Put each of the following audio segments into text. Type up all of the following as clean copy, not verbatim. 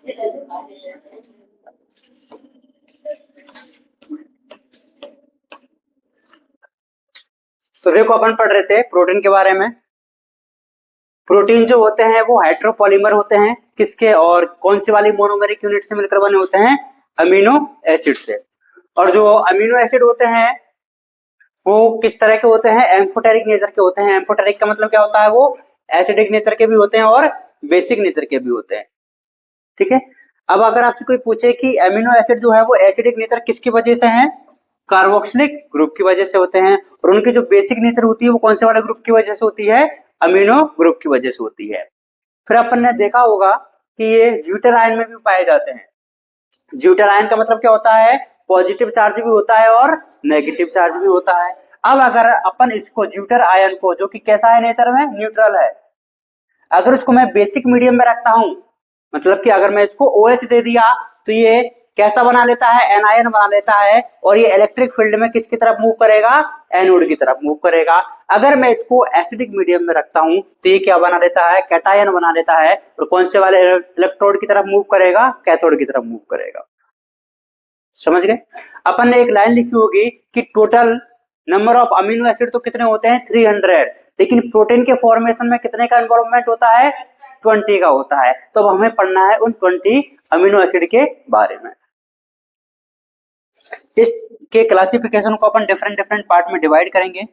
तो देखो अपन पढ़ रहे थे प्रोटीन के बारे में। प्रोटीन जो होते हैं वो हाइड्रोपॉलीमर होते हैं, किसके और कौन सी वाली मोनोमेरिक यूनिट से मिलकर बने होते हैं? अमीनो एसिड से। और जो अमीनो एसिड होते हैं वो किस तरह के होते हैं? एम्फोटेरिक नेचर के होते हैं। एम्फोटेरिक का मतलब क्या होता है? वो एसिडिक नेचर के भी होते हैं और बेसिक नेचर के भी होते हैं। ठीक है। अब अगर आपसे कोई पूछे कि अमीनो एसिड जो है वो एसिडिक नेचर किसकी वजह से है? कार्बोक्सिलिक ग्रुप की वजह से होते हैं। और उनकी जो बेसिक नेचर होती है वो कौन से वाले ग्रुप की वजह से होती है? अमीनो ग्रुप की वजह से होती है। फिर अपन ने देखा होगा कि ये ज्यूटर आयन में भी पाए जाते हैं। ज्यूटर आयन का मतलब क्या होता है? पॉजिटिव चार्ज भी होता है और नेगेटिव चार्ज भी होता है। अब अगर अपन इसको ज्यूटर आयन को, जो कि कैसा है नेचर में? न्यूट्रल है, अगर उसको मैं बेसिक मीडियम में रखता हूं, मतलब कि अगर मैं इसको OH दे दिया तो ये कैसा बना लेता है? एनायन बना लेता है। और ये इलेक्ट्रिक फील्ड में किसकी तरफ मूव करेगा? एनोड की तरफ मूव करेगा। अगर मैं इसको एसिडिक मीडियम में रखता हूं तो ये क्या बना लेता है? कैटायन बना लेता है। और कौन से वाले इलेक्ट्रोड की तरफ मूव करेगा? कैथोड की तरफ मूव करेगा। समझ गए? अपन ने एक लाइन लिखी होगी कि total number of amino acid तो कितने होते हैं? 300। लेकिन प्रोटीन के फॉर्मेशन में कितने का इन्वॉल्वमेंट होता है? 20 का होता है। तो अब हमें पढ़ना है उन 20 अमीनो एसिड के बारे में। इसके क्लासिफिकेशन को अपन डिफरेंट डिफरेंट पार्ट में डिवाइड करेंगे।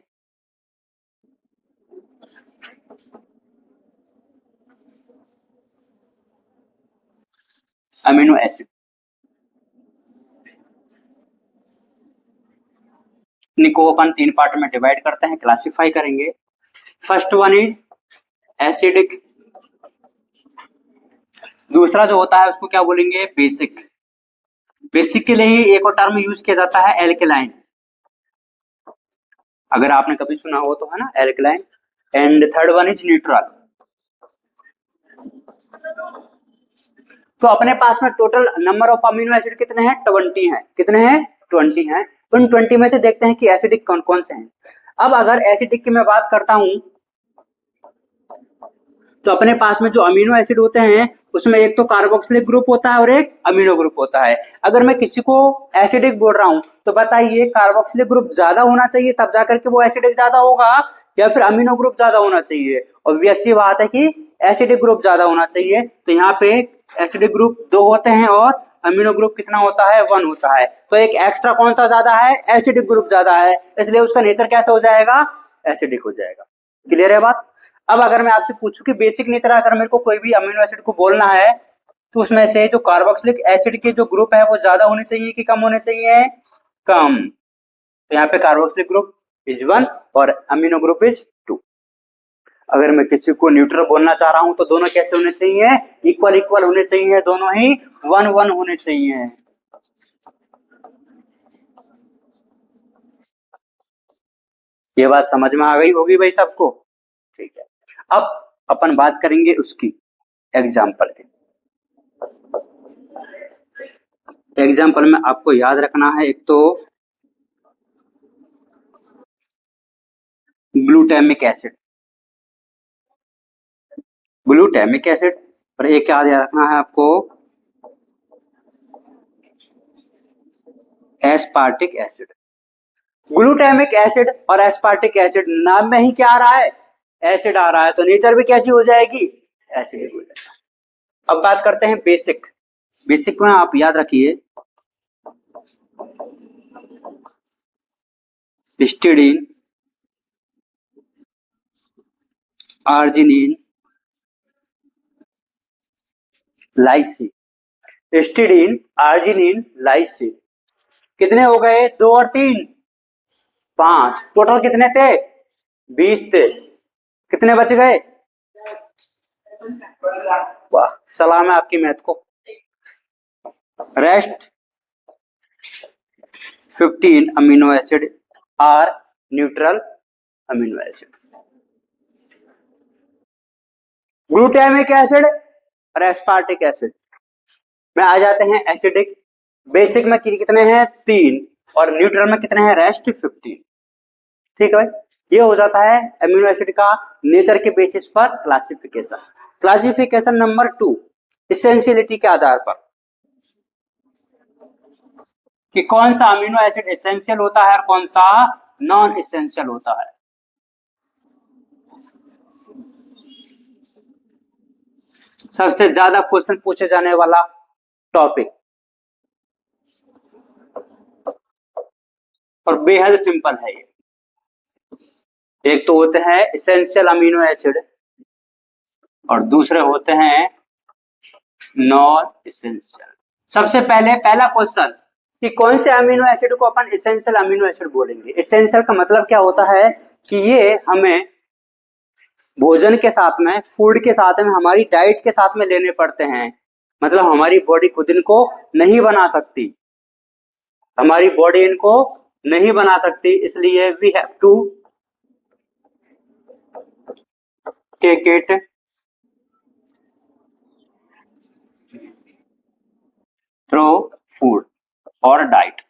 अमीनो एसिड इनको अपन 3 पार्ट में डिवाइड करते हैं, क्लासिफाई करेंगे। फर्स्ट वन इज एसिडिक, दूसरा जो होता है उसको क्या बोलेंगे? बेसिक। बेसिक के लिए ही एक और टर्म यूज किया जाता है एल्केलाइन, अगर आपने कभी सुना हो तो, है ना, alkaline. And third one is neutral. तो अपने पास में total number of amino acid कितने हैं? 20 हैं। कितने हैं? 20 हैं। उन 20 में से देखते हैं कि एसिडिक कौन कौन से हैं। अब अगर एसिडिक की मैं बात करता हूं तो अपने पास में जो अमीनो एसिड होते हैं उसमें एक तो कार्बोक्सिलिक ग्रुप होता है और एक अमीनो ग्रुप होता है। अगर मैं किसी को एसिडिक बोल रहा हूं तो बताइए, कार्बोक्सिलिक ग्रुप ज्यादा होना चाहिए तब जाकर के वो एसिडिक ज्यादा होगा, या फिर अमीनो ग्रुप ज्यादा होना चाहिए? ऑब्वियस सी बात है कि एसिडिक ग्रुप ज्यादा होना चाहिए। तो यहाँ पे एसिडिक ग्रुप 2 होते हैं और अमीनो ग्रुप कितना होता है? 1 होता है। तो एक एक्स्ट्रा कौन सा ज्यादा है? एसिडिक ग्रुप ज्यादा है, इसलिए उसका नेचर कैसा हो जाएगा? एसिडिक हो जाएगा। क्लियर है बात? अब अगर मैं आपसे पूछूं कि बेसिक नेचर, अगर मेरे को कोई भी अमीनो एसिड को बोलना है तो उसमें से जो कार्बोक्सिलिक एसिड के जो ग्रुप है वो ज्यादा होने चाहिए कि कम होने चाहिए? कम। तो यहाँ पे कार्बोक्सिलिक ग्रुप इज 1 और अमीनो ग्रुप इज 2। अगर मैं किसी को न्यूट्रल बोलना चाह रहा हूं तो दोनों कैसे होने चाहिए? इक्वल इक्वल होने चाहिए, दोनों ही 1 1 होने चाहिए। ये बात समझ में आ गई होगी भाई सबको? ठीक है। अब अपन बात करेंगे उसकी एग्जाम्पल की। एग्जाम्पल में आपको याद रखना है एक तो ग्लूटामिक एसिड, ग्लूटामिक एसिड, और एक याद रखना है आपको एस्पार्टिक एसिड। ग्लूटामिक एसिड और एस्पार्टिक एसिड, नाम में ही क्या आ रहा है? एसिड आ रहा है, तो नेचर भी कैसी हो जाएगी? एसिडिक हो जाएगा। अब बात करते हैं बेसिक। बेसिक में आप याद रखिए histidine, arginine, lysine. Histidine, arginine, lysine. कितने हो गए? 2 और 3, 5। टोटल कितने थे? 20 थे। कितने बच गए? वाह, सलाम है आपकी मैथ को। Rest 15 amino acid are neutral amino acid. Glutamic acid और एस्पार्टिक एसिड में आ जाते हैं एसिडिक। बेसिक में कितने हैं? 3, और न्यूट्रल में कितने हैं? रेस्ट 15। ठीक है भाई, ये हो जाता है अमीनो एसिड का नेचर के बेसिस पर क्लासिफिकेशन। क्लासिफिकेशन नंबर 2, इसेंशियलिटी के आधार पर कि कौन सा अमीनो एसिड एसेंशियल होता है और कौन सा नॉन एसेंशियल होता है। सबसे ज्यादा क्वेश्चन पूछे जाने वाला टॉपिक और बेहद सिंपल है ये। एक तो होते हैं एसेंशियल अमीनो एसिड और दूसरे होते हैं नॉन एसेंशियल। सबसे पहले पहला क्वेश्चन कि कौन से अमीनो एसिड को अपन एसेंशियल अमीनो एसिड बोलेंगे। एसेंशियल का मतलब क्या होता है कि ये हमें भोजन के साथ में, फूड के साथ में, हमारी डाइट के साथ में लेने पड़ते हैं। मतलब हमारी बॉडी खुद इनको नहीं बना सकती, हमारी बॉडी इनको नहीं बना सकती, इसलिए we have to take it through food और डाइट।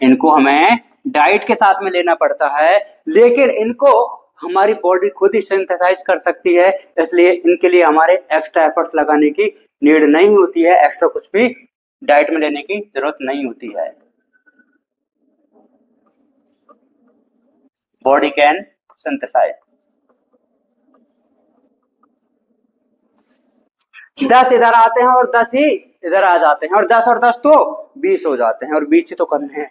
इनको हमें डाइट के साथ में लेना पड़ता है, लेकिन इनको हमारी बॉडी खुद ही सिंथेसाइज कर सकती है, इसलिए इनके लिए हमारे एक्स्ट्रा एफर्ट्स लगाने की नीड नहीं होती है, एक्स्ट्रा कुछ भी डाइट में लेने की जरूरत नहीं होती है। Body can synthesise. 10 इधर आते हैं और 10 ही इधर आ जाते हैं, और 10 और 10 तो 20 हो जाते हैं, और 20 ही तो करने हैं।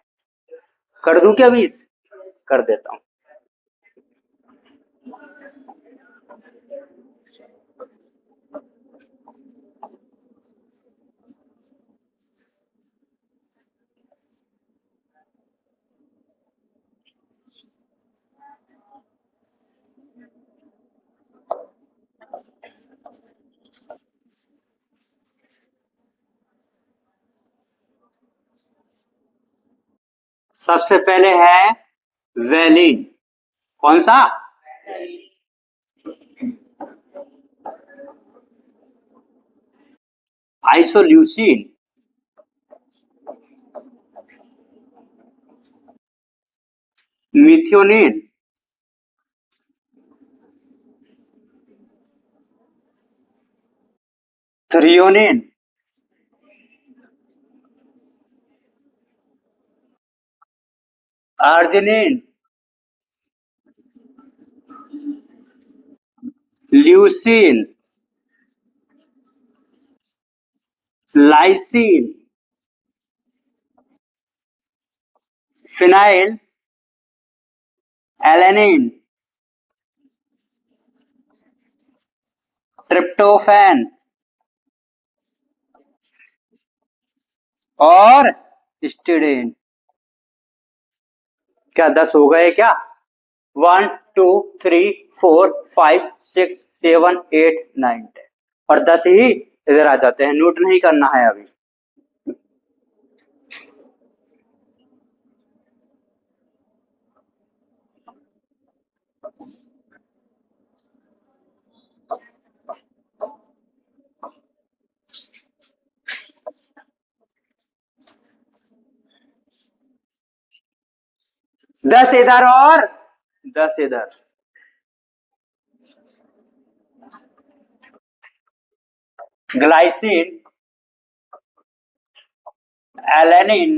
कर दूं क्या 20? कर देता हूं। सबसे पहले है वेलिन। कौन सा? Isoleucine, methionine, threonine, arginine, leucine, lysine, phenyl alanine, tryptophan और स्टिडीन। क्या 10 हो गए क्या? 1 2 3 4 5 6 7 8 9 10 और 10 ही इधर आ जाते हैं। नोट नहीं करना है अभी। दस इधर और 10 इधर। Glycine, alanine,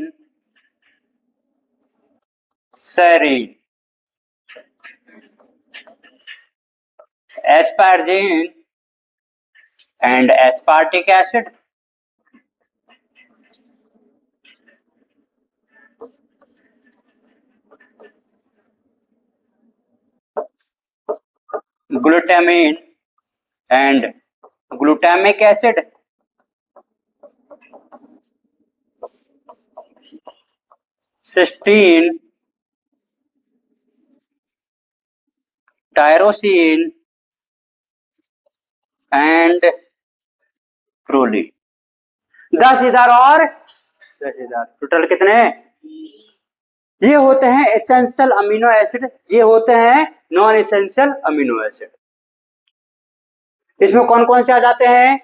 serine, asparagine and aspartic acid, glutamine and glutamic acid, cysteine, tyrosine and proline. 10 इधर और 10 इधर, टोटल कितने? ये होते हैं एसेंशियल अमीनो एसिड, ये होते हैं नॉन एसेंशियल अमीनो एसिड। इसमें कौन कौन से आ जाते हैं?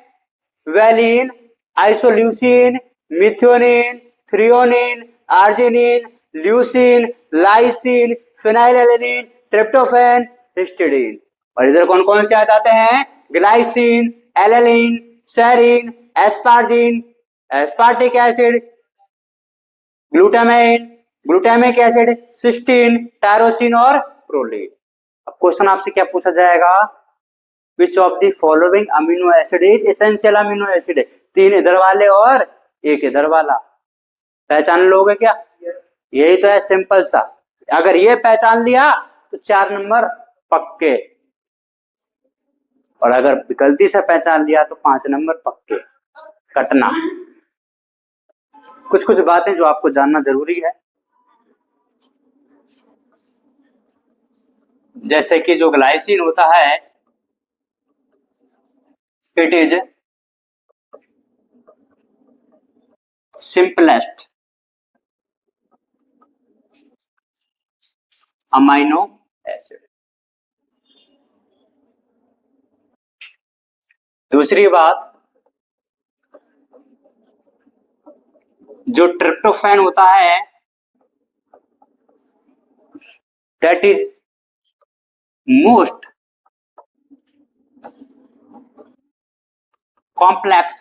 Valine, isoleucine, methionine, threonine, arginine, leucine, lysine, phenylalanine, tryptophan, histidine. और इधर कौन कौन से आ जाते हैं? Glycine, alanine, serine, asparagine, aspartic acid, glutamine, glutamic acid, cysteine, tyrosine और प्रोलीन। अब क्वेश्चन आपसे क्या पूछा जाएगा, which of the following amino acid is essential amino acid, 3 इधर वाले और 1 इधर वाला, पहचान लोगे क्या? यही तो है सिंपल सा, अगर ये पहचान लिया तो 4 नंबर पक्के, और अगर गलती से पहचान लिया तो 5 नंबर पक्के कटना। कुछ कुछ बातें जो आपको जानना जरूरी है, जैसे कि जो ग्लाइसिन होता है, it is simplest amino acid. दूसरी बात, जो ट्रिप्टोफैन होता है, that is most complex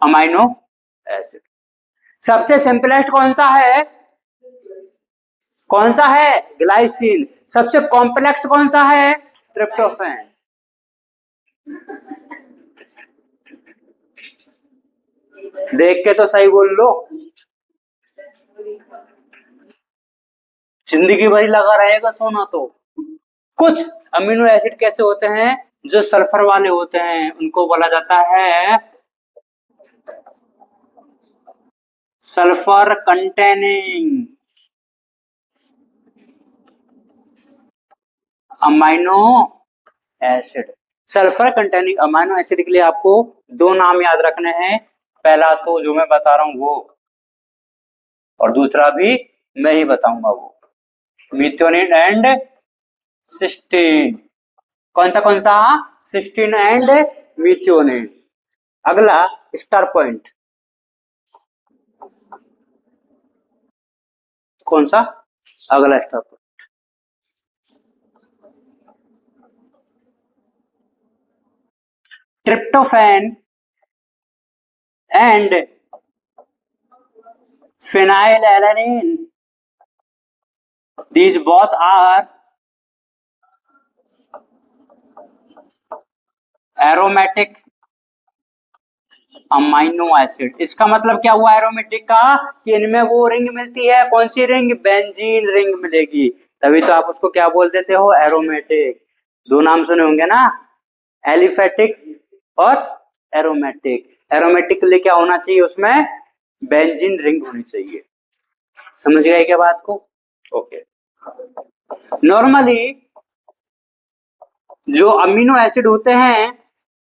amino acid. सबसे सिंपलेस्ट कौन सा है? कौन सा है? ग्लाइसिन। सबसे कॉम्प्लेक्स कौन सा है? ट्रिप्टोफैन। देख के तो सही बोल लो, जिंदगी भर लगा रहेगा सोना तो। कुछ अमीनो एसिड कैसे होते हैं, जो सल्फर वाले होते हैं, उनको बोला जाता है sulphur containing amino acid. Sulphur containing amino acid के लिए आपको 2 नाम याद रखने हैं, पहला तो जो मैं बता रहा हूं वो, और दूसरा भी मैं ही बताऊंगा वो, मिथ्योनिन एंड सिस्टीन। कौन सा? Cysteine and methionine. अगला स्टार पॉइंट, कौन सा? अगला star point, tryptophan and phenylalanine, these both are aromatic amino acid. इसका मतलब क्या हुआ एरोमेटिक का, कि इनमें वो रिंग मिलती है, कौन सी रिंग? बेंजीन रिंग मिलेगी, तभी तो आप उसको क्या बोल देते हो? एरोमेटिक। 2 नाम सुने होंगे ना, एलिफेटिक और एरोमेटिक। एरोमेटिक के लिए क्या होना चाहिए? उसमें बेंजीन रिंग होनी चाहिए। समझ गए क्या बात को? ओके। नॉर्मली जो अमीनो एसिड होते हैं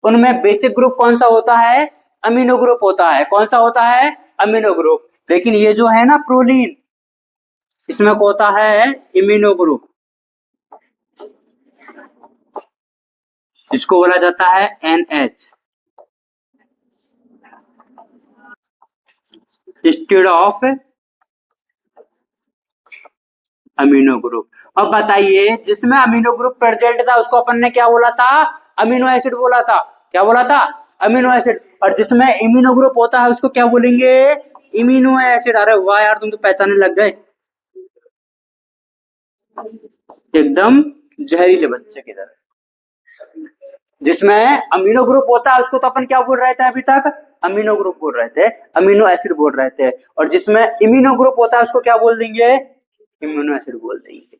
उनमें बेसिक ग्रुप कौन सा होता है? अमीनो ग्रुप होता है। कौन सा होता है? Amino group. लेकिन ये जो है ना प्रोलीन, इसमें होता है इम्यूनो ग्रुप, जिसको बोला जाता है NH instead of amino group. अब बताइए, जिसमें अमीनो ग्रुप प्रेजेंट था उसको अपन ने क्या बोला था? अमीनो एसिड बोला था। क्या बोला था? Amino acid. और जिसमें इम्यूनो ग्रुप होता है उसको क्या बोलेंगे? Immuno acid. अरे वाह यार, तुम तो पहचानने लग गए, एकदम जहरीले बच्चे की तरह। जिसमें अमीनो ग्रुप होता है उसको तो अपन क्या बोल रहे थे अभी तक? अमीनो ग्रुप बोल रहे थे, अमीनो एसिड बोल रहे थे। और जिसमें इम्यूनो ग्रुप होता है उसको क्या बोल देंगे? इम्यूनो एसिड बोल देंगे।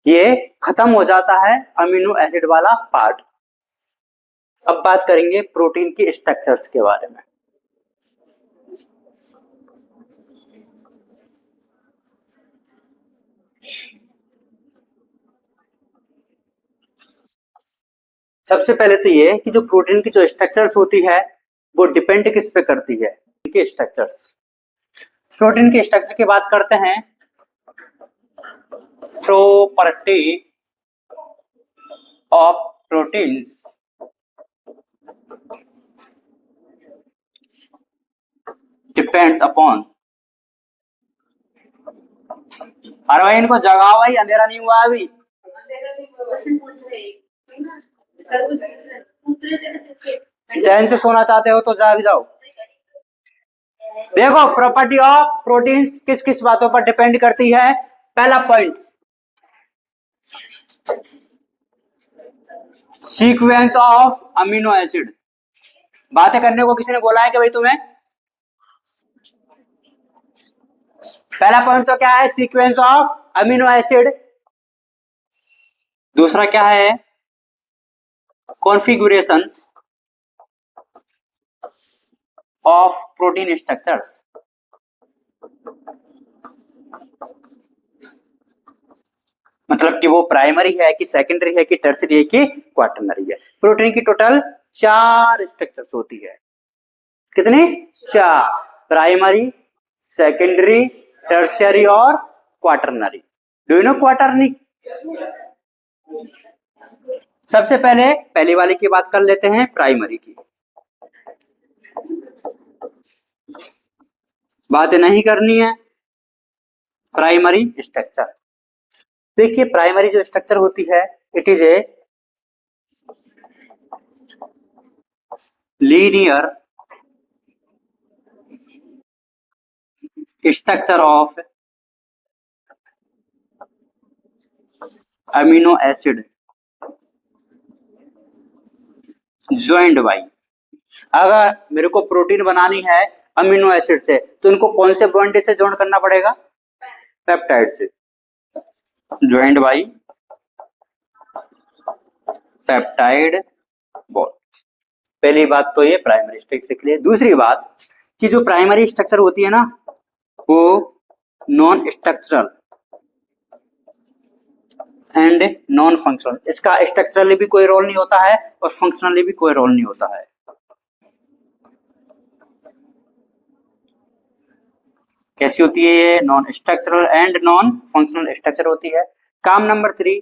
ये खत्म हो जाता है अमीनो एसिड वाला पार्ट। अब बात करेंगे प्रोटीन की स्ट्रक्चर्स के बारे में। सबसे पहले तो ये कि जो प्रोटीन की जो स्ट्रक्चर्स होती है वो डिपेंड किस पे करती है? के स्ट्रक्चर्स। प्रोटीन के स्ट्रक्चर की बात करते हैं, property of proteins depends upon. अरे भाई इनको जगाओ भाई, अंधेरा नहीं हुआ अभी। चैन से सोना चाहते हो तो जाग जाओ। देखो प्रॉपर्टी ऑफ प्रोटीन्स किस किस बातों पर डिपेंड करती है। पहला point, sequence of amino acid. बातें करने को किसी ने बोला है कि भाई तुम्हें? पहला पॉइंट तो क्या है, सीक्वेंस ऑफ अमीनो एसिड। दूसरा क्या है, कॉन्फ़िगरेशन ऑफ प्रोटीन स्ट्रक्चर्स। मतलब कि वो प्राइमरी है कि सेकेंडरी है कि टर्सरी है कि क्वाटरनरी है। प्रोटीन की टोटल 4 स्ट्रक्चर्स होती है। कितनी? 4। प्राइमरी, सेकेंडरी, टर्शियरी और quaternary. Do you know quaternary? सबसे पहले पहली वाली की बात कर लेते हैं, प्राइमरी की। बातें नहीं करनी है। प्राइमरी स्ट्रक्चर, देखिए प्राइमरी जो स्ट्रक्चर होती है, it is a linear structure of amino acid joint by. अगर मेरे को प्रोटीन बनानी है अमीनो एसिड से, तो इनको कौन से बॉन्ड से ज्वाइन करना पड़ेगा? पेप्टाइड से। Joint by peptide bond. पहली बात तो ये प्राइमरी स्ट्रक्चर के लिए। दूसरी बात कि जो प्राइमरी स्ट्रक्चर होती है ना, वो non structural and non functional. इसका स्ट्रक्चरली भी कोई रोल नहीं होता है और फंक्शनली भी कोई रोल नहीं होता है। कैसी होती है ये? Non structural and non functional structure होती है। काम नंबर 3,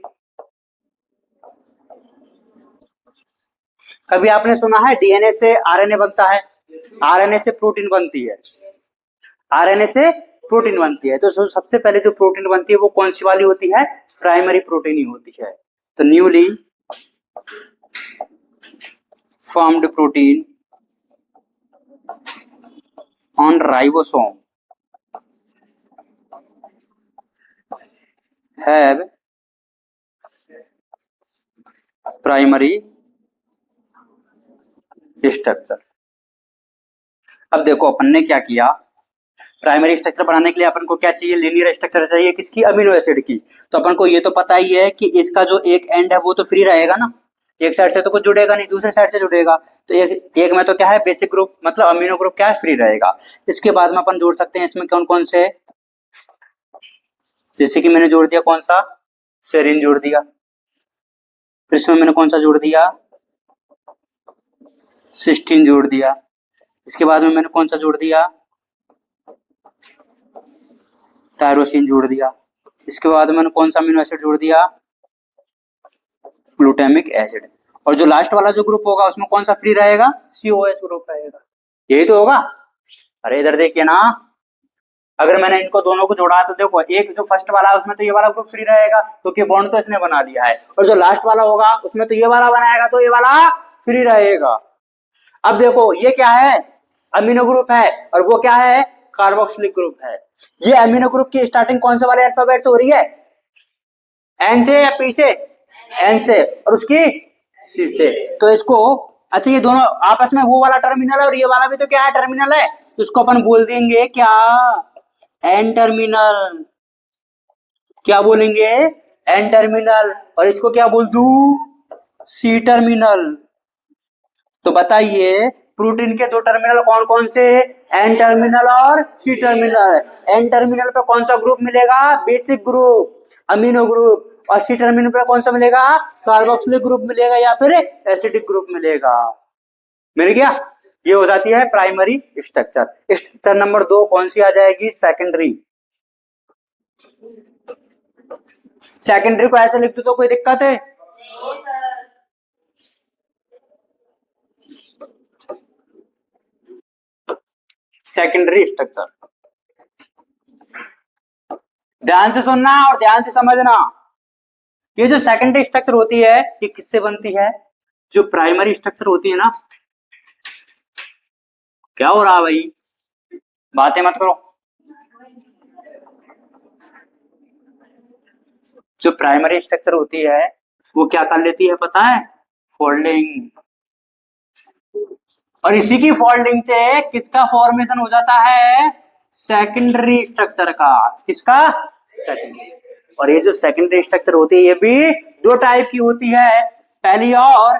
कभी आपने सुना है डीएनए से आरएनए बनता है, आरएनए से प्रोटीन बनती है, आरएनए से प्रोटीन बनती है। तो सबसे पहले जो प्रोटीन बनती है वो कौन सी वाली होती है? प्राइमरी प्रोटीन ही होती है। तो newly formed protein on ribosome have primary structure. अब देखो अपन ने क्या किया, प्राइमरी स्ट्रक्चर बनाने के लिए अपन को क्या चाहिए? लीनियर स्ट्रक्चर चाहिए। किसकी? अमीनो एसिड की। तो अपन को ये तो पता ही है कि इसका जो एक एंड है वो तो फ्री रहेगा ना, एक साइड से तो कुछ जुड़ेगा नहीं, दूसरे साइड से जुड़ेगा। तो एक में तो क्या है, बेसिक ग्रुप मतलब अमीनो ग्रुप क्या है, फ्री रहेगा। इसके बाद में अपन जोड़ सकते हैं इसमें कौन कौन से, जैसे कि मैंने जोड़ दिया कौन सा, सेरीन जोड़ दिया। फिर इसमें मैंने कौन सा जोड़ दिया, सिस्टीन जोड़ दिया। इसके बाद में मैंने कौन सा जोड़ दिया, टायरोसिन जोड़ दिया। इसके बाद मैंने कौन सा अमीनो एसिड जोड़ दिया, ग्लूटामिक एसिड। और जो लास्ट वाला जो ग्रुप होगा उसमें कौन सा फ्री रहेगा, COS ग्रुप रहेगा। यही तो होगा। अरे इधर देखिए ना, अगर मैंने इनको दोनों को जोड़ा तो देखो, एक जो फर्स्ट वाला है उसमें तो ये वाला ग्रुप फ्री रहेगा क्योंकि तो बॉन्ड तो इसने बना दिया है, और जो लास्ट वाला होगा उसमें तो ये वाला बनाएगा तो ये वाला फ्री रहेगा। अब देखो ये क्या है, अमीनो ग्रुप है, और वो क्या है, कार्बोक्सिलिक ग्रुप है। ये अमीनो ग्रुप की स्टार्टिंग कौन से वाले अल्फाबेट से हो रही है, एन से या पी से? एन से। और उसकी सी से। तो इसको, अच्छा ये दोनों आपस में वो वाला टर्मिनल है और ये वाला भी तो क्या है, टर्मिनल है। तो इसको अपन बोल देंगे क्या, एन टर्मिनल। क्या बोलेंगे, एन टर्मिनल। और इसको क्या बोल दू, सी टर्मिनल। तो बताइए प्रोटीन के दो टर्मिनल कौन कौन से, एन टर्मिनल और सी टर्मिनल। एन टर्मिनल पे कौन सा ग्रुप मिलेगा, बेसिक ग्रुप अमीनो ग्रुप। और सी टर्मिनल पे कौन सा मिलेगा, कार्बोक्सिलिक ग्रुप मिलेगा या फिर एसिडिक ग्रुप मिलेगा। मिल गया। ये हो जाती है प्राइमरी स्ट्रक्चर। स्ट्रक्चर नंबर 2 कौन सी आ जाएगी, सेकेंडरी। सेकेंडरी को ऐसे लिख दो तो कोई दिक्कत है? सेकेंडरी स्ट्रक्चर, ध्यान से सुनना और ध्यान से समझना। ये जो सेकेंडरी स्ट्रक्चर होती है ये किससे बनती है? जो प्राइमरी स्ट्रक्चर होती है ना, क्या हो रहा भाई, बातें मत करो। जो प्राइमरी स्ट्रक्चर होती है वो क्या कर लेती है पता है? फोल्डिंग। और इसी की फोल्डिंग से किसका फॉर्मेशन हो जाता है? सेकेंडरी स्ट्रक्चर का। किसका? सेकेंडरी। और ये जो सेकेंडरी स्ट्रक्चर होती है ये भी दो टाइप की होती है। पहली और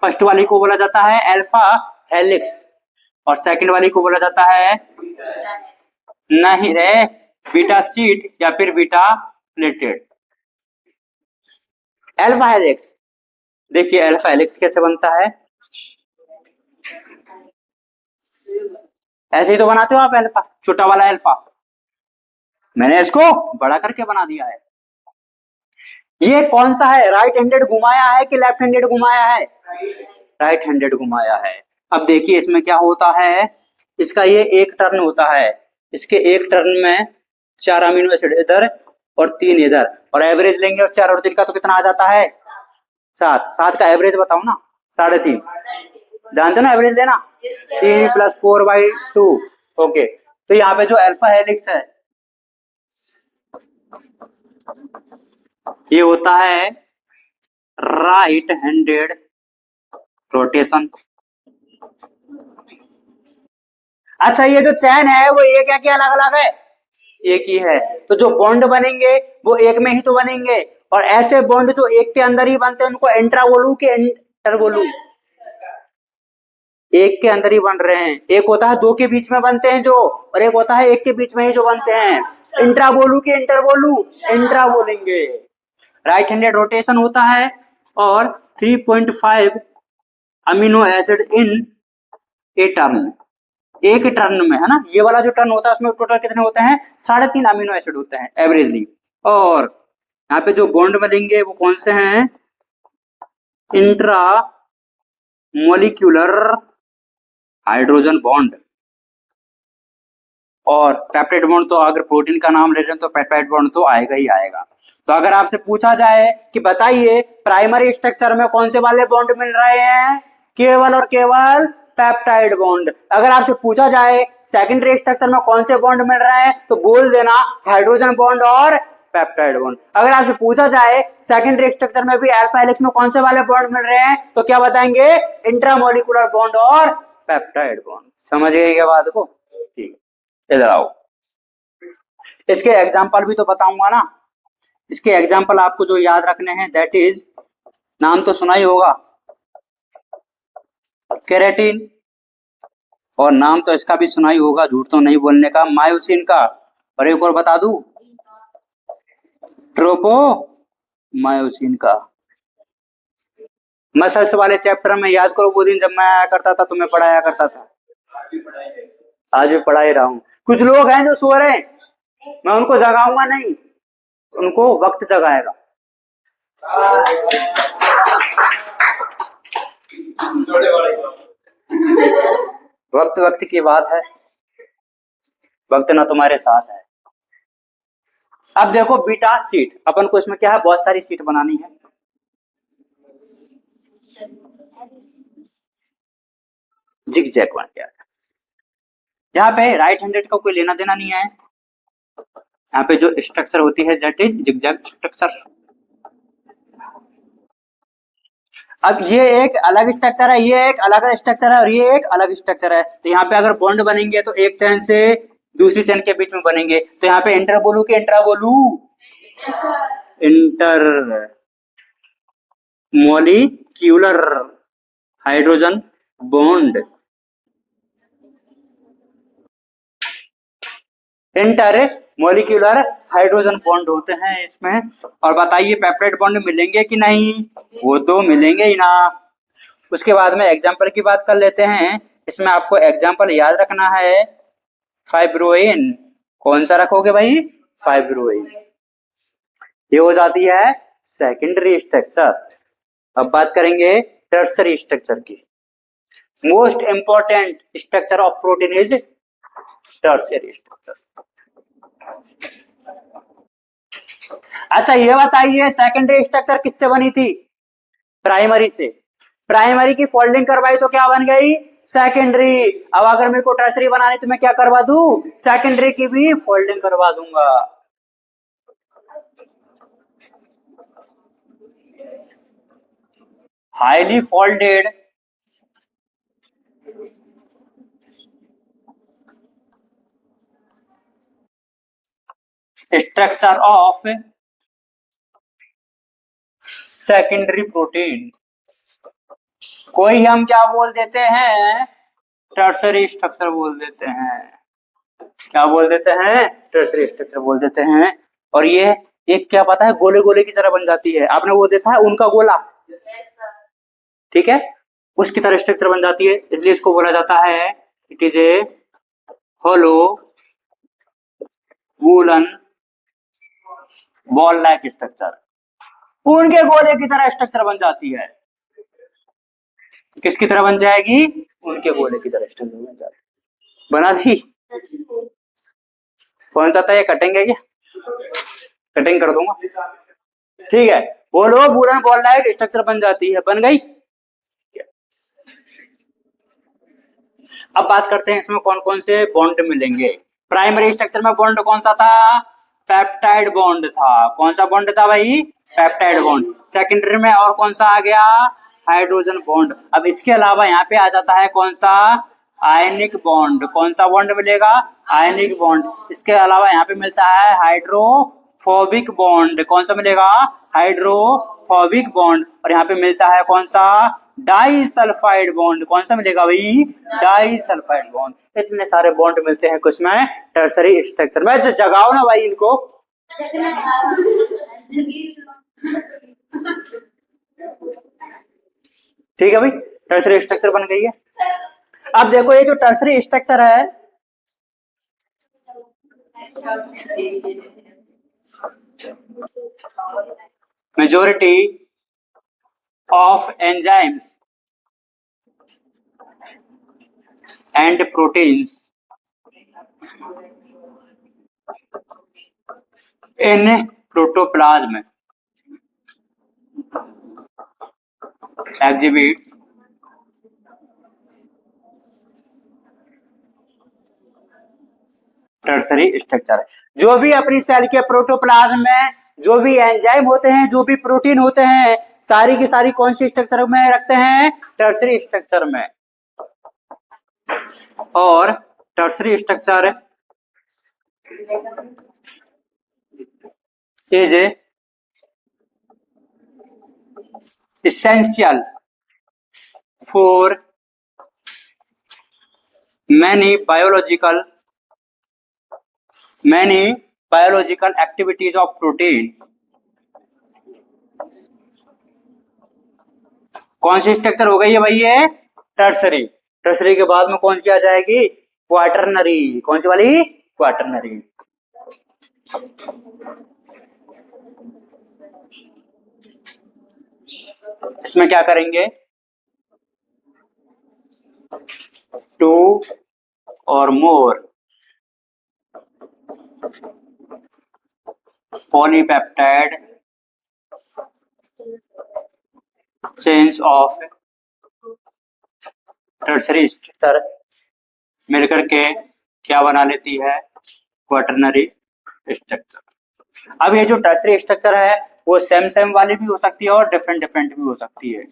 फर्स्ट वाली को बोला जाता है अल्फा हेलिक्स, और सेकंड वाली को बोला जाता है, नहीं रे, बीटा शीट या फिर बीटा प्लेटेड। अल्फा हेलिक्स, देखिए अल्फा हेलिक्स कैसे बनता है, ऐसे ही तो बनाते हो आप अल्फा, छोटा वाला अल्फा, मैंने इसको बड़ा करके बना दिया है। ये कौन सा है? राइट हैंडेड घुमाया है कि लेफ्ट हैंडेड घुमाया है? राइट हैंडेड घुमाया है। अब देखिए इसमें क्या होता है, इसका ये एक टर्न होता है, इसके एक टर्न में 4 अमीनो एसिड इधर और 3 इधर, और एवरेज लेंगे और 4 और 3 का तो कितना आ जाता है? 7। 7 का एवरेज बताओ ना, 3.5। जानते हो ना एवरेज लेना? 3 + 4/2। ओके, तो यहाँ पे जो अल्फा हेलिक्स है ये होता है राइट हैंडेड रोटेशन। अच्छा, ये जो चैन है वो एक है कि अलग अलग है? एक ही है। तो जो बॉन्ड बनेंगे वो एक में ही तो बनेंगे, और ऐसे बॉन्ड जो एक के अंदर ही बनते हैं उनको इंट्रा बोलू कि इंटर बोलू? एक के अंदर ही बन रहे हैं। एक होता है दो के बीच में बनते हैं जो, और एक होता है एक के बीच में ही जो बनते हैं। इंट्रा बोलू कि इंटर बोलू? इंट्रा बोलेंगे। राइट हैंडेड रोटेशन होता है, और 3.5 amino acid in A turn, एक टर्न में, है ना? ये वाला जो टर्न होता है उसमें टोटल कितने होते हैं? 3.5 अमीनो एसिड होते हैं एवरेजली। और यहाँ पे जो बॉन्ड बनेंगे वो कौन से हैं? Intra molecular hydrogen bond. और पेप्टाइड बॉन्ड तो अगर प्रोटीन का नाम ले रहे हैं तो पेप्टाइड बॉन्ड तो आएगा ही आएगा। तो अगर आपसे पूछा जाए कि बताइए प्राइमरी स्ट्रक्चर में कौन से वाले बॉन्ड मिल रहे हैं? केवल और केवल पेप्टाइड बॉन्ड। अगर आपसे पूछा जाए सेकेंडरी स्ट्रक्चर में कौन से बॉन्ड मिल रहे हैं तो बोल देना हाइड्रोजन बॉन्ड और पेप्टाइड बॉन्ड। अगर आपसे पूछा जाए सेकेंडरी स्ट्रक्चर में भी अल्फा हेलिक्स में कौन से वाले बॉन्ड मिल रहे हैं तो क्या बताएंगे? इंट्रामोलिकुलर बॉन्ड और पेप्टाइड बॉन्ड। समझ गए क्या बात को? ठीक, इधर आओ, इसके एग्जाम्पल भी तो बताऊंगा ना। इसके एग्जाम्पल आपको जो याद रखने हैं दैट इज, नाम तो सुना ही होगा केराटिन, और नाम तो इसका भी सुना ही होगा, झूठ तो नहीं बोलने का, मायोसिन का, और एक और बता दूं, ट्रोपो मायोसिन का। मसल्स वाले चैप्टर में याद करो वो दिन जब मैं आया करता था तुम्हें पढ़ाया करता था, आज भी पढ़ा ही रहा हूं। कुछ लोग हैं जो सो रहे हैं, मैं उनको जगाऊंगा नहीं, उनको वक्त जगाएगा। वक्त वक्त की बात है, वक्त ना तुम्हारे साथ है। अब देखो बीटा शीट, अपन को इसमें क्या है, बहुत सारी शीट बनानी है। जिगजैग बन गया। यहाँ पे राइट हैंडेड का कोई लेना देना नहीं है। यहाँ पे जो स्ट्रक्चर होती है दैट इज जिगजैग स्ट्रक्चर। अब ये एक अलग स्ट्रक्चर है, ये एक अलग स्ट्रक्चर है, और ये एक अलग स्ट्रक्चर है। तो यहाँ पे अगर बॉन्ड बनेंगे तो एक चैन से दूसरी चैन के बीच में बनेंगे। तो यहाँ पे इंटर बोलू कि इंट्रा बोलू? Inter molecular hydrogen bond, inter molecular hydrogen bond होते हैं इसमें। और बताइए पेप्टाइड बॉन्ड मिलेंगे कि नहीं? वो तो मिलेंगे ही ना। उसके बाद में एग्जाम्पल की बात कर लेते हैं। इसमें आपको एग्जाम्पल याद रखना है फाइब्रोइन। कौन सा रखोगे भाई? फाइब्रोइन। ये हो जाती है सेकेंडरी स्ट्रक्चर। अब बात करेंगे टर्सरी स्ट्रक्चर की। Most important structure of protein is tertiary structure. अच्छा ये बताइए सेकेंडरी स्ट्रक्चर किससे बनी थी? प्राइमरी से। प्राइमरी की फोल्डिंग करवाई तो क्या बन गई? सेकेंडरी। अब अगर मेरे को टर्सरी बनानी तो मैं क्या करवा दूं? सेकेंडरी की भी फोल्डिंग करवा दूंगा। Highly folded structure of secondary protein कोई हम क्या बोल देते हैं? टर्सरी स्ट्रक्चर बोल देते हैं। क्या बोल देते हैं? टर्सरी स्ट्रक्चर बोल देते हैं। और ये एक क्या पता है, गोले गोले की तरह बन जाती है। आपने वो देखा है उनका गोला? ठीक है, उसकी तरह स्ट्रक्चर बन जाती है, इसलिए इसको बोला जाता है it is a hollow woollen ball like structure. उनके गोले की तरह स्ट्रक्चर बन जाती है। किसकी तरह बन जाएगी? उनके गोले की तरह स्ट्रक्चर बन जाती है। बना दी? कौन सा था ये? कटेंगे क्या? कटिंग कर दूंगा। ठीक है, बोलो वूलन बॉल लाइक स्ट्रक्चर बन जाती है। बन गई। अब बात करते हैं इसमें कौन कौन से बॉन्ड मिलेंगे। प्राइमरी स्ट्रक्चर में बॉन्ड कौन सा था? पेप्टाइड बॉन्ड था। कौन सा बॉन्ड था भाई? Peptide bond. सेकेंडरी में और कौन सा आ गया? Hydrogen bond. अब इसके अलावा यहाँ पे आ जाता है कौन सा? Ionic bond. कौन सा बॉन्ड मिलेगा? Ionic bond. इसके अलावा यहाँ पे मिलता है हाइड्रोफोबिक बॉन्ड। कौन सा मिलेगा? Hydrophobic bond. और यहाँ पे मिलता है कौन सा? Disulphide bond. कौन सा मिलेगा भाई? Disulphide bond. इतने सारे बॉन्ड मिलते हैं कुछ में टर्सरी स्ट्रक्चर में। जो जगाओ ना भाई इनको। ठीक है भाई, टर्सरी स्ट्रक्चर बन गई है। अब देखो ये जो टर्सरी स्ट्रक्चर है, majority of enzymes and proteins in protoplasm exhibits tertiary structure. जो भी अपनी सेल के प्रोटोप्लाज्म में जो भी एंजाइम होते हैं, जो भी प्रोटीन होते हैं, सारी की सारी कौन सी स्ट्रक्चर में रखते हैं? टर्सरी स्ट्रक्चर में। और tertiary structure is essential for many biological activities of protein। कौन सी स्ट्रक्चर हो गई है भाई ये? टर्सरी। टर्सरी के बाद में कौन सी आ जाएगी? क्वाटरनरी। कौन सी वाली? क्वाटरनरी। इसमें क्या करेंगे? Two or more polypeptide chains of tertiary structure मिलकर के क्या बना लेती है? Quaternary structure. अब ये जो टर्सरी स्ट्रक्चर है वो सेम सेम वाली भी हो सकती है और डिफरेंट डिफरेंट भी हो सकती है।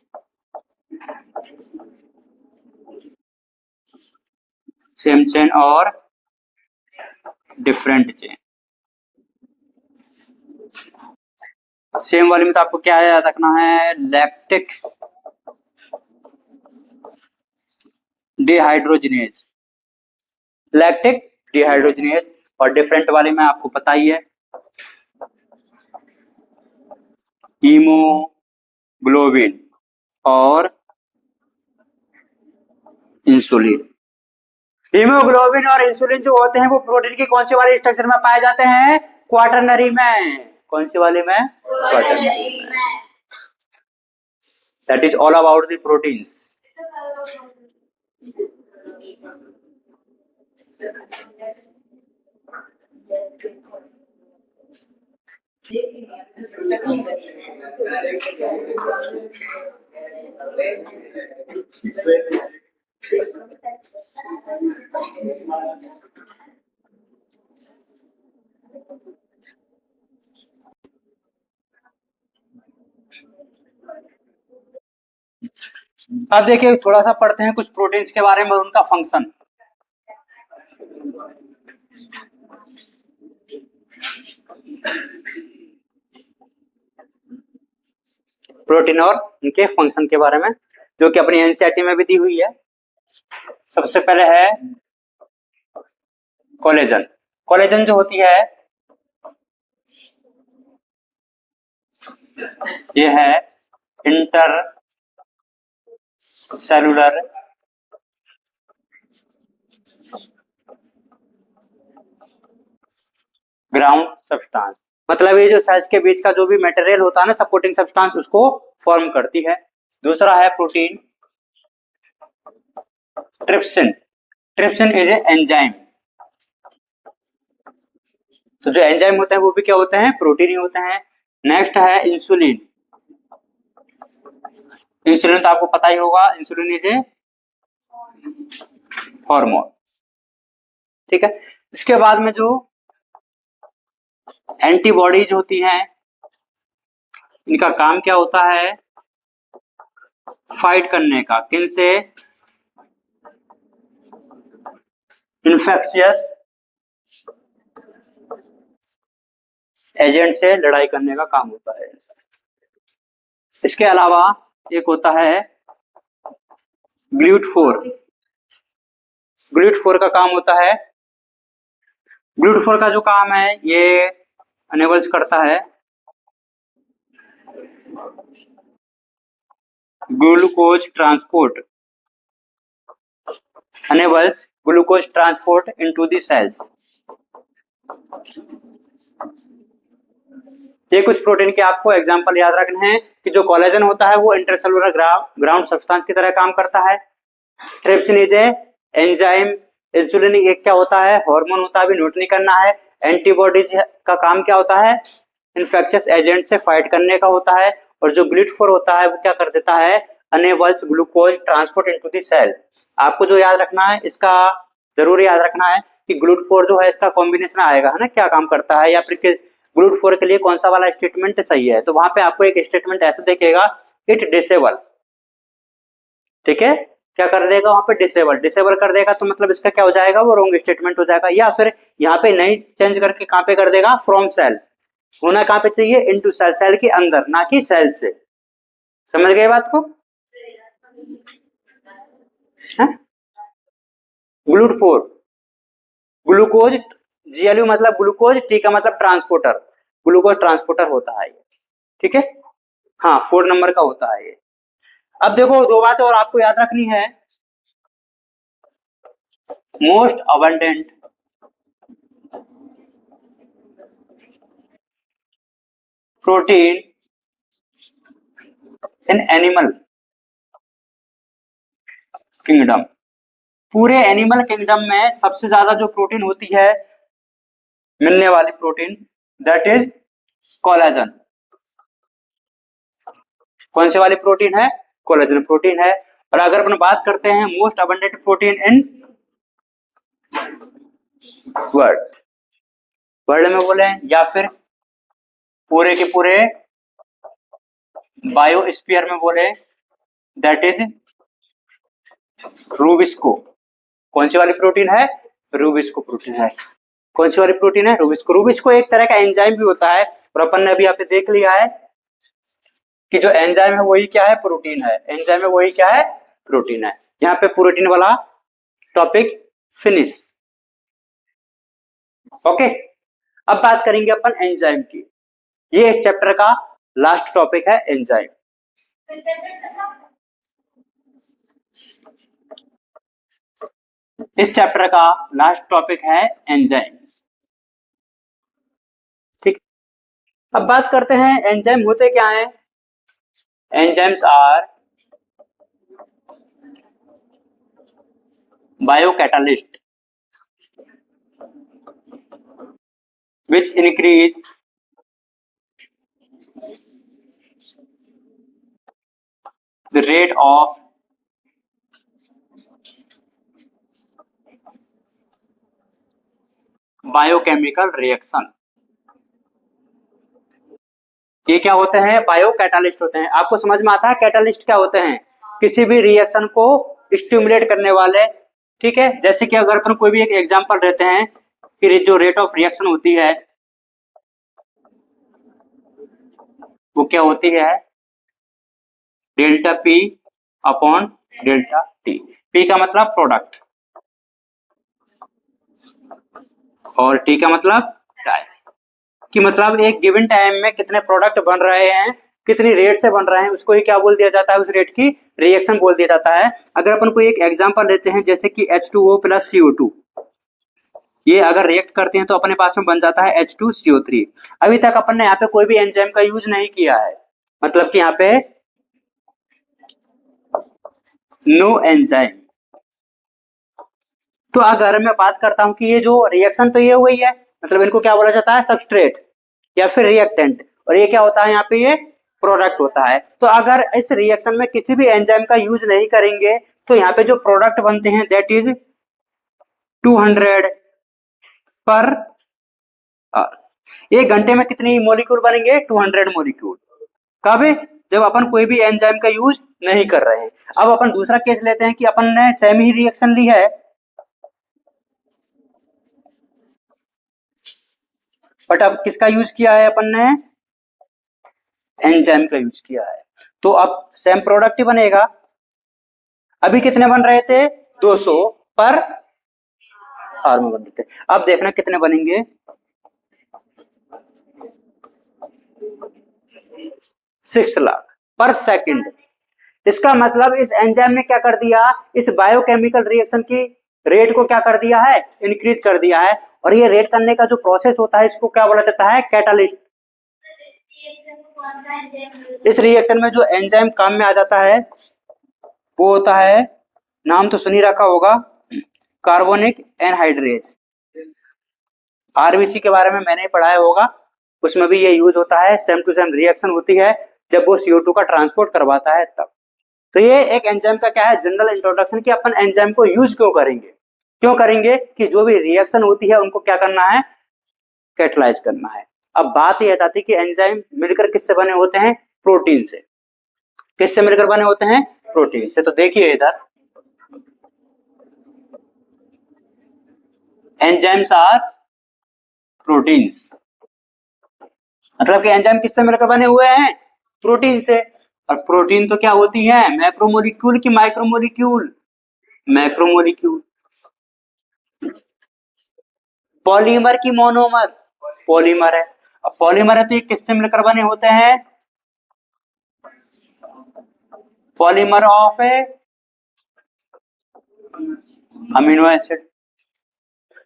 सेम चेन और डिफरेंट चेन। सेम वाली में तो आपको क्या याद रखना है? Lactic dehydrogenase. Lactic dehydrogenase. और डिफरेंट वाले में आपको पता ही है हीमोग्लोबिन और इंसुलिन। हीमोग्लोबिन और इंसुलिन जो होते हैं वो प्रोटीन की कौन सी वाली स्ट्रक्चर में पाए जाते हैं? क्वाटरनरी में। कौन सी वाली में? क्वाटरनरी में। That is all about the proteins. अब देखिए थोड़ा सा पढ़ते हैं कुछ प्रोटीन्स के बारे में और उनका फंक्शन। प्रोटीन और उनके फंक्शन के बारे में, जो कि अपनी एनसीईआरटी में भी दी हुई है। सबसे पहले है कोलेजन। कोलेजन जो होती है ये है इंटर सेलुलर ग्राउंड सब्सटेंस, मतलब ये जो सेल्स के बीच का जो भी मटेरियल होता है ना, सपोर्टिंग सब्सटेंस, उसको फॉर्म करती है। दूसरा है protein trypsin. Trypsin is a enzyme. तो जो एंजाइम होते हैं वो भी क्या होते हैं, प्रोटीन ही होते हैं। नेक्स्ट है इंसुलिन। इंसुलिन तो आपको पता ही होगा, इंसुलिन इज ए हार्मोन। ठीक है। इसके बाद में जो एंटीबॉडीज होती हैं, इनका काम क्या होता है, फाइट करने का, किनसे, इन्फेक्शियस एजेंट से लड़ाई करने का काम होता है। इसके अलावा एक होता है ग्लूट4। ग्लूट4 का काम होता है, ग्लूट4 का जो काम है ये अनेबल्स करता है glucose transport, enables glucose transport into the cells। ये कुछ प्रोटीन के आपको एग्जांपल याद रखने हैं कि जो कोलेजन होता है वो इंटरसेलुलर ग्राउंड सब्सटेंस की तरह काम करता है। Trypsin is a enzyme. Insulin एक क्या होता है, हार्मोन होता है, अभी नोट नहीं करना है। एंटीबॉडीज का काम क्या होता है, इन्फेक्शियस एजेंट से फाइट करने का होता है। और जो ग्लूट4 होता है वो क्या कर देता है, enables glucose transport into the cell. आपको जो याद रखना है, इसका जरूर याद रखना है कि ग्लूट4 जो है इसका कॉम्बिनेशन आएगा, है ना, क्या काम करता है या फिर ग्लूट4 के लिए कौन सा वाला स्टेटमेंट सही है। तो वहां पे आपको एक स्टेटमेंट ऐसे दिखेगा, इट डिसेबल। ठीक है, क्या कर देगा वहां पे, डिसेबल। डिसेबल कर देगा तो मतलब इसका क्या हो जाएगा, वो रॉन्ग स्टेटमेंट हो जाएगा। या फिर यहाँ पे नहीं चेंज करके कहां पे कर देगा, फ्रॉम सेल। होना कहां पे चाहिए, इनटू सेल, सेल के अंदर, ना कि सेल से। समझ गए बात को। ग्लूट4, ग्लूकोज, जीएलयू मतलब ग्लूकोज, टी का मतलब ट्रांसपोर्टर, ग्लूकोज ट्रांसपोर्टर होता है ये। ठीक है, हाँ 4 नंबर का होता है ये। अब देखो दो बातें और आपको याद रखनी है। Most abundant protein in animal kingdom. पूरे एनिमल किंगडम में सबसे ज्यादा जो प्रोटीन होती है मिलने वाली प्रोटीन, दैट इज कोलेजन। कौन से वाली प्रोटीन है, कोलेजन प्रोटीन है। और अगर अपन बात करते हैं most abundant protein in world, world में बोले या फिर पूरे के पूरे बायोस्फीयर में बोले, दैट इज रूबिस्को। कौन सी वाली प्रोटीन है, रूबिस्को प्रोटीन है। कौन सी वाली प्रोटीन है, रूबिस्को। रूबिस्को एक तरह का एंजाइम भी होता है, और अपन ने अभी यहाँ पे देख लिया है कि जो एंजाइम है वही क्या है, प्रोटीन है। एंजाइम है वही क्या है, प्रोटीन है। यहाँ पे प्रोटीन वाला टॉपिक फिनिश। ओके, अब बात करेंगे अपन एंजाइम की। ये इस चैप्टर का लास्ट टॉपिक है, एंजाइम। इस चैप्टर का लास्ट टॉपिक है एंजाइम्स। ठीक, अब बात करते हैं एंजाइम होते क्या हैं। Enzymes are biocatalyst which increase the rate of biochemical reaction. ये क्या होते हैं? बायो कैटालिस्ट होते हैं। आपको समझ में आता है कैटालिस्ट क्या होते हैं? किसी भी रिएक्शन को स्टिमुलेट करने वाले। ठीक है, जैसे कि अगर अपन कोई भी एक एग्जांपल लेते हैं कि जो रेट ऑफ रिएक्शन होती है वो क्या होती है? Delta P upon delta T. P का मतलब प्रोडक्ट और टी का मतलब टाइम, कि मतलब एक गिवन टाइम में कितने प्रोडक्ट बन रहे हैं, कितनी रेट से बन रहे हैं, उसको ही क्या बोल दिया जाता है? उस रेट की रिएक्शन बोल दिया जाता है। अगर अपन कोई एक एग्जांपल लेते हैं जैसे कि H2O प्लस CO2, ये अगर रिएक्ट करते हैं तो अपने पास में बन जाता है H2CO3। अभी तक अपन ने यहाँ पे कोई भी एंजाइम का यूज नहीं किया है, मतलब कि यहाँ पे नो एंजाइम। तो अगर मैं बात करता हूं कि ये जो रिएक्शन तो ये हुई है, मतलब इनको क्या बोला जाता है? सबस्ट्रेट या फिर रिएक्टेंट, और ये क्या होता है? यहाँ पे ये प्रोडक्ट होता है। तो अगर इस रिएक्शन में किसी भी एंजाइम का यूज नहीं करेंगे तो यहाँ पे जो प्रोडक्ट बनते हैं दैट इज 200 पर आवर। एक घंटे में कितनी मॉलिक्यूल बनेंगे? 200 मॉलिक्यूल। कब? जब अपन कोई भी एंजाइम का यूज नहीं कर रहे हैं। अब अपन दूसरा केस लेते हैं कि अपन ने सेम ही रिएक्शन ली है, बट अब किसका यूज किया है अपन ने? एंजाइम का यूज किया है। तो अब सेम प्रोडक्ट ही बनेगा। अभी कितने बन रहे थे? 200 पर आवर में बन रहे थे। अब देखना कितने बनेंगे? 6 लाख पर सेकंड। इसका मतलब इस एंजाइम ने क्या कर दिया? इस बायोकेमिकल रिएक्शन की रेट को क्या कर दिया है? इंक्रीज कर दिया है। और ये रेट करने का जो प्रोसेस होता है इसको क्या बोला जाता है? कैटालिस्ट। इस रिएक्शन में जो एंजाइम काम में आ जाता है वो होता है, नाम तो सुनी रखा होगा, कार्बोनिक एनहाइड्रेज। आरबीसी के बारे में मैंने पढ़ाया होगा, उसमें भी ये यूज होता है। सेम टू सेम रिएक्शन होती है जब वो CO2 का ट्रांसपोर्ट करवाता है तब। तो ये एक एंजाइम का क्या है? जनरल इंट्रोडक्शन कि अपन एंजाइम को यूज क्यों करेंगे। क्यों करेंगे? कि जो भी रिएक्शन होती है उनको क्या करना है? कैटलाइज करना है। अब बात यह आती है कि एंजाइम मिलकर किससे बने होते हैं? प्रोटीन से। किससे मिलकर बने होते हैं? प्रोटीन से। तो देखिए इधर एंजाइम्स आर प्रोटीन्स, मतलब कि एंजाइम किससे मिलकर बने हुए हैं? प्रोटीन से। और प्रोटीन तो क्या होती है? मैक्रोमोलिक्यूल की माइक्रोमोलिक्यूल? मैक्रोमोलिक्यूल। पॉलीमर की मोनोमर? पॉलीमर है। अब पॉलीमर है तो ये किससे मिलकर बने होते हैं? Polymer of A amino acid.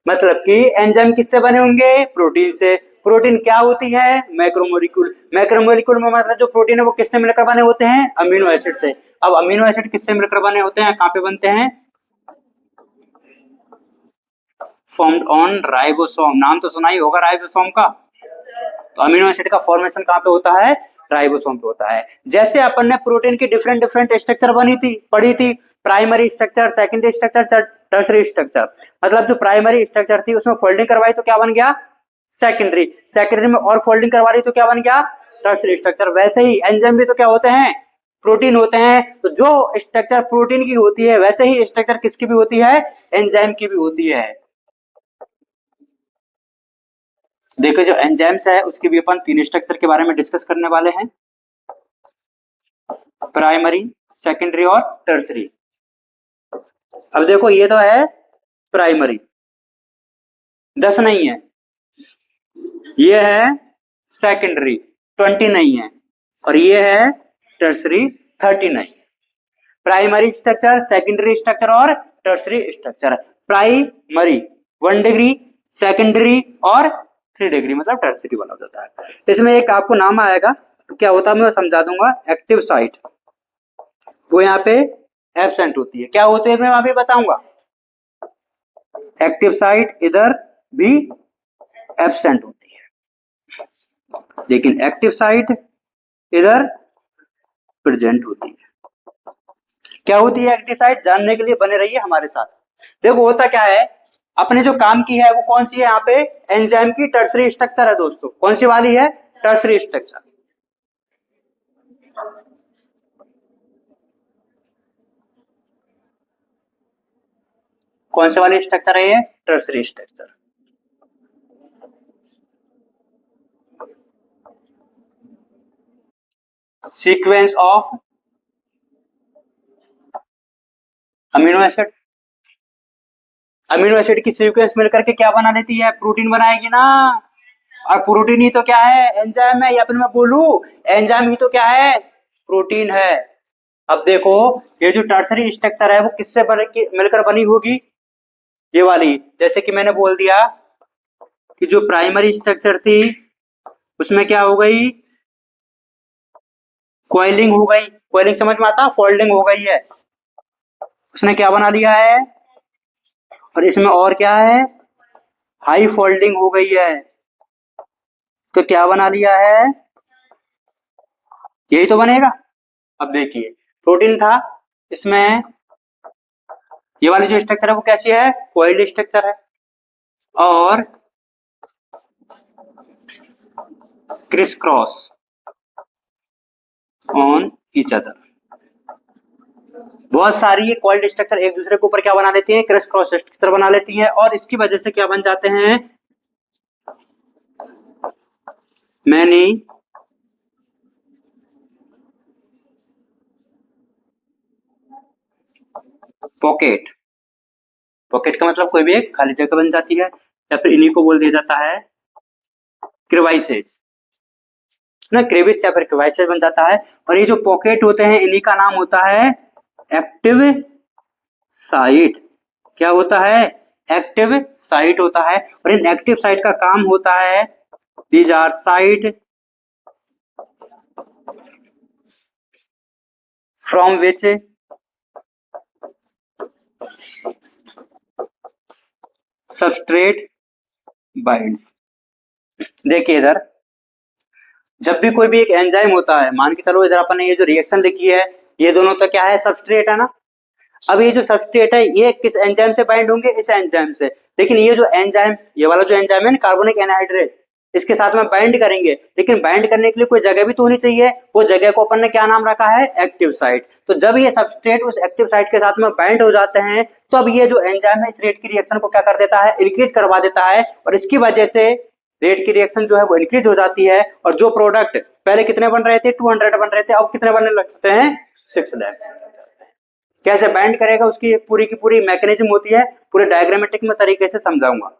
मतलब कि एंजाइम किससे बने होंगे? प्रोटीन से। प्रोटीन क्या होती है? मैक्रोमोलिक्यूल। मैक्रोमोलिक्यूल में मतलब जो प्रोटीन है वो किससे मिलकर बने होते हैं? अमीनो एसिड से। अब अमीनो एसिड किससे मिलकर बने होते हैं? कहां पे बनते हैं? Formed on ribosome. नाम तो सुना ही होगा राइबोसोम का। तो अमीनो एसिड का फॉर्मेशन कहां पे होता है? राइबोसोम पे होता है। जैसे अपन ने प्रोटीन की डिफरेंट डिफरेंट स्ट्रक्चर पढ़ी थी, primary structure, secondary structure, tertiary structure. मतलब जो प्राइमरी स्ट्रक्चर थी उसमें फोल्डिंग करवाई तो क्या बन गया? सेकेंडरी। सेकेंडरी में और फोल्डिंग करवा रही तो क्या बन गया? Tertiary structure. वैसे ही एंजाइम भी तो क्या होते हैं? प्रोटीन होते हैं। तो जो स्ट्रक्चर प्रोटीन की होती है वैसे ही स्ट्रक्चर किसकी भी होती है? एंजाइम की भी होती है। देखो जो एंजाइम्स है उसके भी अपन 3 स्ट्रक्चर के बारे में डिस्कस करने वाले हैं, प्राइमरी, सेकेंडरी और टर्सरी। अब देखो ये तो है प्राइमरी, 10 नहीं है। ये है सेकेंडरी, 20 नहीं है। और ये है टर्सरी, 30 नहीं। प्राइमरी स्ट्रक्चर, सेकेंडरी स्ट्रक्चर और tertiary structure. Primary 1 degree, secondary और 3 डिग्री, मतलब टर्सरी वाला हो जाता है। इसमें एक आपको नाम आएगा, क्या होता है मैं समझा दूंगा। एक्टिव साइट वो यहाँ पे एब्सेंट होती है। क्या होती है मैं अभी बताऊंगा। एक्टिव साइट इधर भी एब्सेंट होती है, लेकिन एक्टिव साइट इधर प्रेजेंट होती है। क्या होती है एक्टिव साइट, जानने के लिए बने रहिए हमारे साथ। देखो होता क्या है, अपने जो काम की है वो कौन सी है, यहाँ पे एंजाइम की टर्सरी स्ट्रक्चर है दोस्तों। कौन सी वाली है, टर्सरी स्ट्रक्चर। कौन से वाली स्ट्रक्चर है ये, tertiary structure. Sequence of amino acid, amino acid की सीक्वेंस मिलकर के क्या बना लेती है, प्रोटीन बनाएगी ना। और प्रोटीन ही तो क्या है, एंजाइम है, या फिर मैं बोलूं एंजाइम ही तो क्या है, प्रोटीन है। अब देखो ये जो टर्सरी स्ट्रक्चर है वो किससे मिलकर बनी होगी, ये वाली। जैसे कि मैंने बोल दिया कि जो प्राइमरी स्ट्रक्चर थी उसमें क्या हो गई, कॉइलिंग हो गई। कॉइलिंग समझ में आता, फोल्डिंग हो गई है, उसने क्या बना लिया है। और इसमें और क्या है, हाई फोल्डिंग हो गई है, तो क्या बना लिया है, यही तो बनेगा। अब देखिए प्रोटीन था, इसमें ये वाली जो स्ट्रक्चर है वो कैसी है, कॉइल्ड स्ट्रक्चर है। और criss cross on each other, बहुत सारी ये कॉइल्ड स्ट्रक्चर एक दूसरे के ऊपर क्या बना लेती हैं, क्रिस क्रॉस स्ट्रक्चर बना लेती हैं। और इसकी वजह से क्या बन जाते हैं, मैनी पॉकेट। पॉकेट का मतलब कोई भी एक खाली जगह बन जाती है, या फिर इन्हीं को बोल दिया जाता है क्रिवाइसेज ना, क्रेविस या फिर क्रिवाइसेज बन जाता है। और ये जो पॉकेट होते हैं इन्हीं का नाम होता है एक्टिव साइट। क्या होता है, एक्टिव साइट होता है। और इन एक्टिव साइट का काम होता है, these are site from which substrate binds. देखिए इधर जब भी कोई भी एक एंजाइम होता है, मान के चलो इधर अपन ने ये जो रिएक्शन लिखी है ये दोनों तो क्या है, सबस्ट्रेट है ना। अब ये जो सबस्ट्रेट है ये किस एंजाइम से बाइंड होंगे, इस एंजाइम से। लेकिन ये जो एंजाइम, ये वाला जो एंजाइम है ना कार्बोनिक एनहाइड्रेट, इसके साथ में बाइंड करेंगे। लेकिन बाइंड करने के लिए कोई जगह भी तो होनी चाहिए, वो जगह को अपन ने क्या नाम रखा है, एक्टिव साइट। तो जब ये सबस्ट्रेट उस एक्टिव साइट के साथ में बाइंड हो जाते हैं तो अब ये जो एंजाइम है इस रेट की रिएक्शन को क्या कर देता है, इंक्रीज करवा देता है। और इसकी वजह से रेट की रिएक्शन जो है वो इंक्रीज हो जाती है। और जो प्रोडक्ट पहले कितने बन रहे थे, 200 बन रहे थे, अब कितने बनने लगते हैं, 6 लाख। कैसे बाइंड करेगा उसकी पूरी की पूरी मैकेनिज्म होती है, पूरे डायग्रामेटिक में तरीके से समझाऊंगा।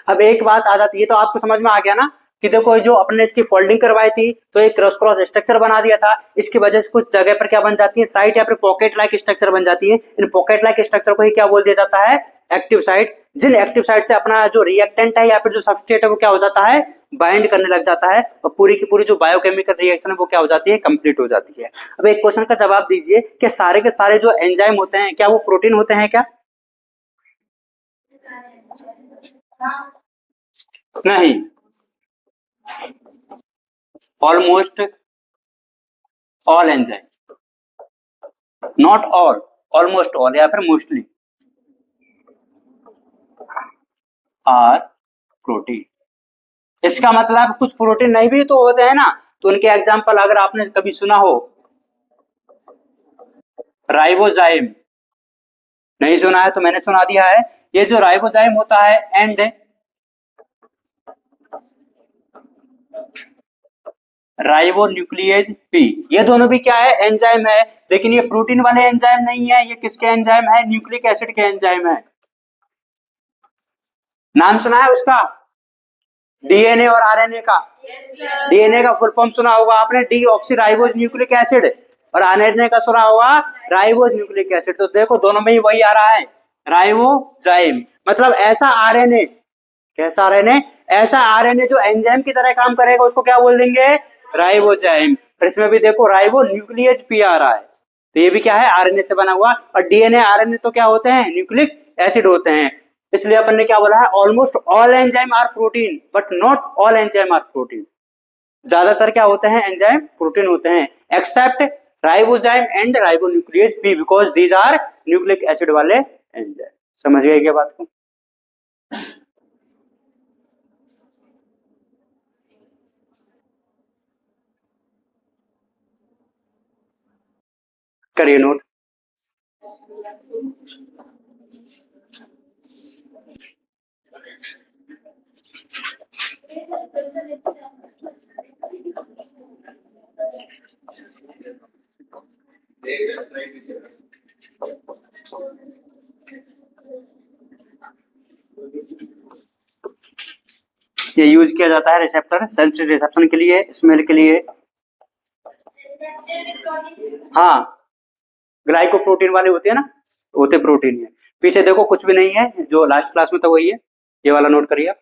अब एक बात आ जाती है, तो आपको समझ में आ गया ना कि देखो जो अपने इसकी फोल्डिंग करवाई थी तो एक क्रॉस क्रॉस स्ट्रक्चर बना दिया था, इसकी वजह से कुछ जगह पर क्या बन जाती है, साइट या फिर पॉकेट लाइक स्ट्रक्चर बन जाती है। इन पॉकेट लाइक स्ट्रक्चर को ही क्या बोल दिया जाता है, एक्टिव साइट। जिन एक्टिव साइट से अपना जो रिएक्टेंट है या फिर जो सबस्ट्रेट है वो क्या हो जाता है, बाइंड करने लग जाता है। और पूरी की पूरी जो बायोकेमिकल रिएक्शन है वो क्या हो जाती है, कंप्लीट हो जाती है। अब एक क्वेश्चन का जवाब दीजिए कि सारे के सारे जो एंजाइम होते हैं क्या वो प्रोटीन होते हैं क्या, नहीं। Almost all enzyme, not all, almost all या फिर मोस्टली आर प्रोटीन। इसका मतलब कुछ प्रोटीन नहीं भी तो होते हैं ना, तो उनके एग्जांपल अगर आपने कभी सुना हो, राइबोजाइम, नहीं सुना है तो मैंने सुना दिया है। ये जो राइबोजाइम होता है एंड राइबोन्यूक्लियेज पी, ये दोनों भी क्या है, एंजाइम है। लेकिन ये प्रोटीन वाले एंजाइम नहीं है, ये किसके एंजाइम है, न्यूक्लिक एसिड के एंजाइम है। नाम सुना है उसका, डीएनए और आरएनए का। डीएनए का फुल फॉर्म सुना होगा आपने, डीऑक्सी राइबोज न्यूक्लिक एसिड, और आरएनए का सुना होगा राइबोज न्यूक्लिक एसिड। तो देखो दोनों में ही वही आ रहा है, राइबोजाइम। मतलब ऐसा आरएनए, कैसा आरएनए, ऐसा आरएनए जो एंजाइम की तरह काम करेगा उसको क्या बोल देंगे, राइबोजाइम। और इसमें भी देखो राइबो न्यूक्लियस पी आ रहा है, तो ये भी क्या है, आरएनए से बना हुआ। और डीएनए आरएनए तो क्या होते हैं, न्यूक्लिक एसिड होते हैं। इसलिए अपन ने क्या बोला है, almost all enzyme are protein but not all enzyme are protein. ज्यादातर क्या होते हैं, एंजाइम प्रोटीन होते हैं, except ribozyme and ribonuclease B, because these are nucleic acid वाले एंजाइम। समझ गए क्या बात को? करिए नोट। ये यूज किया जाता है रिसेप्टर, सेंसरी रिसेप्शन के लिए, स्मेल के लिए। हाँ, ग्लाइकोप्रोटीन वाले होते हैं ना, होते प्रोटीन है। पीछे देखो कुछ भी नहीं है, जो लास्ट क्लास में था वही है, ये वाला नोट करिए आप।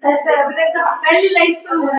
ऐसा अभी तक तो पहली लाइन पे हुआ